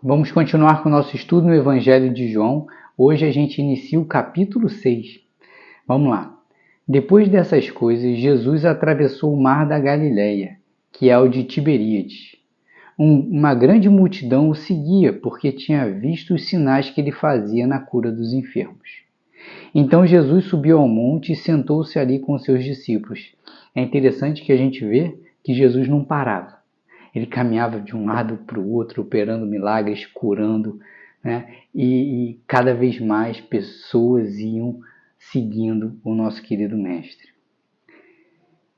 Vamos continuar com o nosso estudo no Evangelho de João. Hoje a gente inicia o capítulo 6. Vamos lá. Depois dessas coisas, Jesus atravessou o mar da Galileia, que é o de Tiberíades. Uma grande multidão o seguia, porque tinha visto os sinais que ele fazia na cura dos enfermos. Então Jesus subiu ao monte e sentou-se ali com seus discípulos. É interessante que a gente vê que Jesus não parava. Ele caminhava de um lado para o outro, operando milagres, curando, né? E cada vez mais pessoas iam seguindo o nosso querido mestre.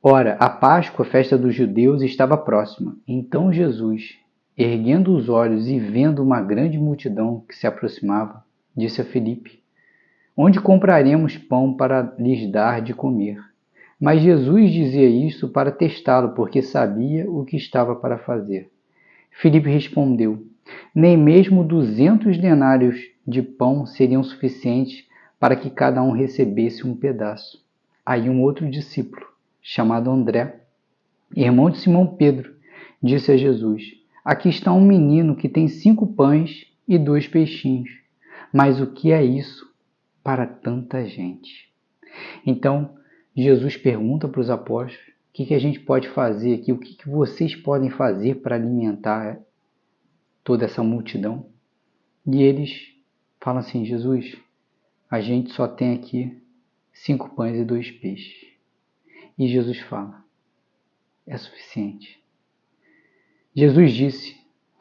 Ora, a Páscoa, a festa dos judeus, estava próxima. Então Jesus, erguendo os olhos e vendo uma grande multidão que se aproximava, disse a Filipe: Onde compraremos pão para lhes dar de comer? Mas Jesus dizia isso para testá-lo, porque sabia o que estava para fazer. Filipe respondeu: Nem mesmo 200 denários de pão seriam suficientes para que cada um recebesse um pedaço. Aí um outro discípulo, chamado André, irmão de Simão Pedro, disse a Jesus: Aqui está um menino que tem 5 pães e 2 peixinhos. Mas o que é isso para tanta gente? Então, Jesus pergunta para os apóstolos: o que a gente pode fazer aqui? O que vocês podem fazer para alimentar toda essa multidão? E eles falam assim: Jesus, a gente só tem aqui 5 pães e 2 peixes. E Jesus fala: é suficiente. Jesus disse: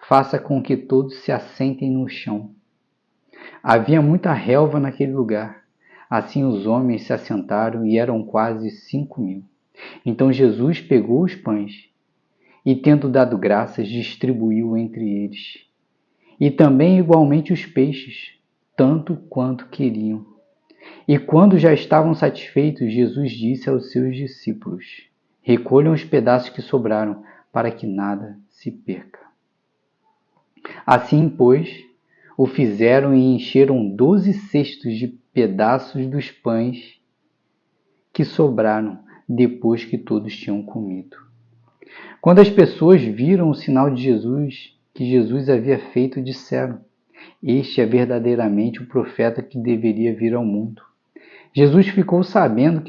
faça com que todos se assentem no chão. Havia muita relva naquele lugar. Assim os homens se assentaram e eram quase 5.000. Então Jesus pegou os pães e, tendo dado graças, distribuiu entre eles. E também igualmente os peixes, tanto quanto queriam. E quando já estavam satisfeitos, Jesus disse aos seus discípulos: Recolham os pedaços que sobraram, para que nada se perca. Assim, pois, o fizeram e encheram 12 cestos de pedaços dos pães que sobraram, depois que todos tinham comido. Quando as pessoas viram o sinal de Jesus, que Jesus havia feito, disseram: Este é verdadeiramente o profeta que deveria vir ao mundo. Jesus ficou sabendo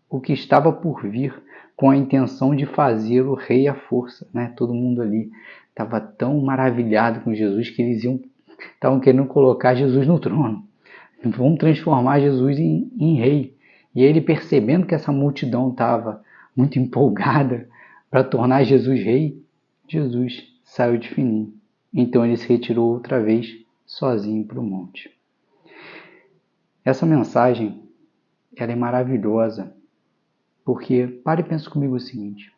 o que estava por vir, com a intenção de fazê-lo rei à força. Todo mundo ali estava tão maravilhado com Jesus que eles estavam querendo colocar Jesus no trono. Vamos transformar Jesus em rei. E ele, percebendo que essa multidão estava muito empolgada para tornar Jesus rei, Jesus saiu de fininho. Então ele se retirou outra vez sozinho para o monte. Essa mensagem ela é maravilhosa, porque pare e pensa comigo o seguinte: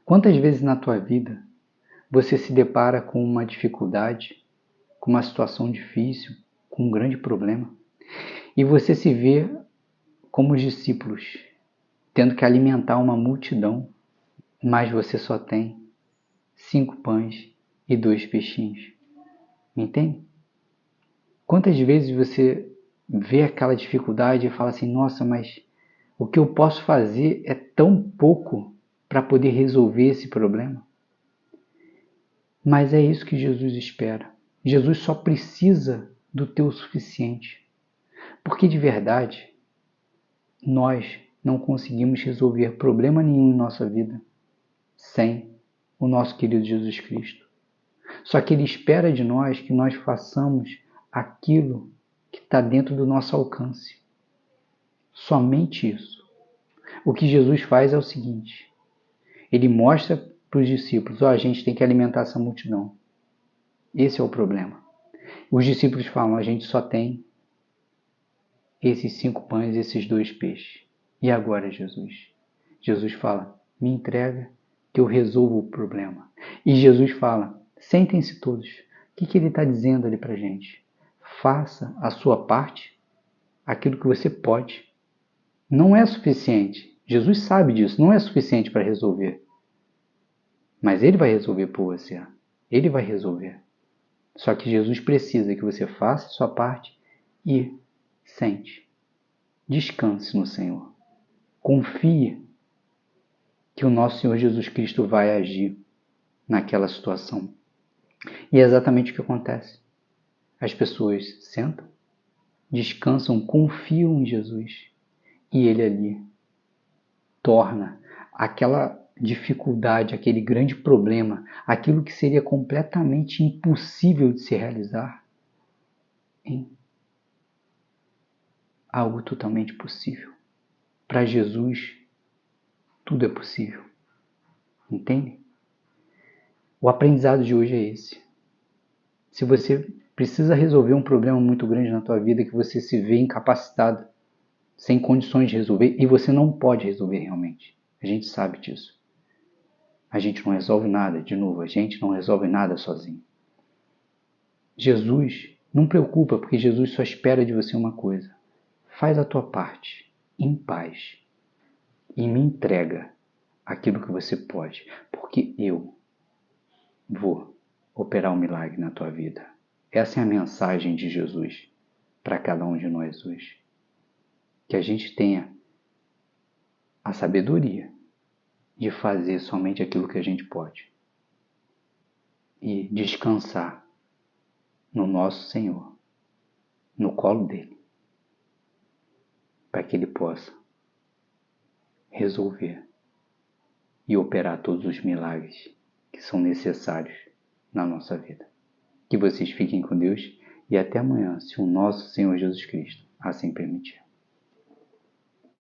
quantas vezes na tua vida você se depara com uma dificuldade, com uma situação difícil, com um grande problema, e você se vê como os discípulos, tendo que alimentar uma multidão, mas você só tem 5 pães e 2 peixinhos. Entende? Quantas vezes você vê aquela dificuldade e fala assim: nossa, mas o que eu posso fazer é tão pouco para poder resolver esse problema? Mas é isso que Jesus espera. Jesus só precisa do teu suficiente. Porque de verdade, nós não conseguimos resolver problema nenhum em nossa vida sem o nosso querido Jesus Cristo. Só que Ele espera de nós que nós façamos aquilo que está dentro do nosso alcance. Somente isso. O que Jesus faz é o seguinte: Ele mostra para os discípulos: a gente tem que alimentar essa multidão. Esse é o problema. Os discípulos falam: a gente só tem esses 5 pães e esses 2 peixes. E agora, Jesus? Jesus fala: me entrega que eu resolvo o problema. E Jesus fala: sentem-se todos. O que ele está dizendo ali para a gente? Faça a sua parte, aquilo que você pode. Não é suficiente. Jesus sabe disso, não é suficiente para resolver. Mas Ele vai resolver por você. Ele vai resolver. Só que Jesus precisa que você faça a sua parte e sente. Descanse no Senhor. Confie que o nosso Senhor Jesus Cristo vai agir naquela situação. E é exatamente o que acontece. As pessoas sentam, descansam, confiam em Jesus e Ele ali torna aquela dificuldade, aquele grande problema, aquilo que seria completamente impossível de se realizar, em algo totalmente possível. Para Jesus, tudo é possível. Entende? O aprendizado de hoje é esse. Se você precisa resolver um problema muito grande na tua vida, que você se vê incapacitado, sem condições de resolver, e você não pode resolver realmente. A gente sabe disso. A gente não resolve nada, de novo, a gente não resolve nada sozinho. Jesus não preocupa, porque Jesus só espera de você uma coisa. Faz a tua parte, em paz, e me entrega aquilo que você pode, porque eu vou operar um milagre na tua vida. Essa é a mensagem de Jesus para cada um de nós hoje. Que a gente tenha a sabedoria de fazer somente aquilo que a gente pode e descansar no nosso Senhor, no colo dele, para que ele possa resolver e operar todos os milagres que são necessários na nossa vida. Que vocês fiquem com Deus e até amanhã, se o nosso Senhor Jesus Cristo assim permitir.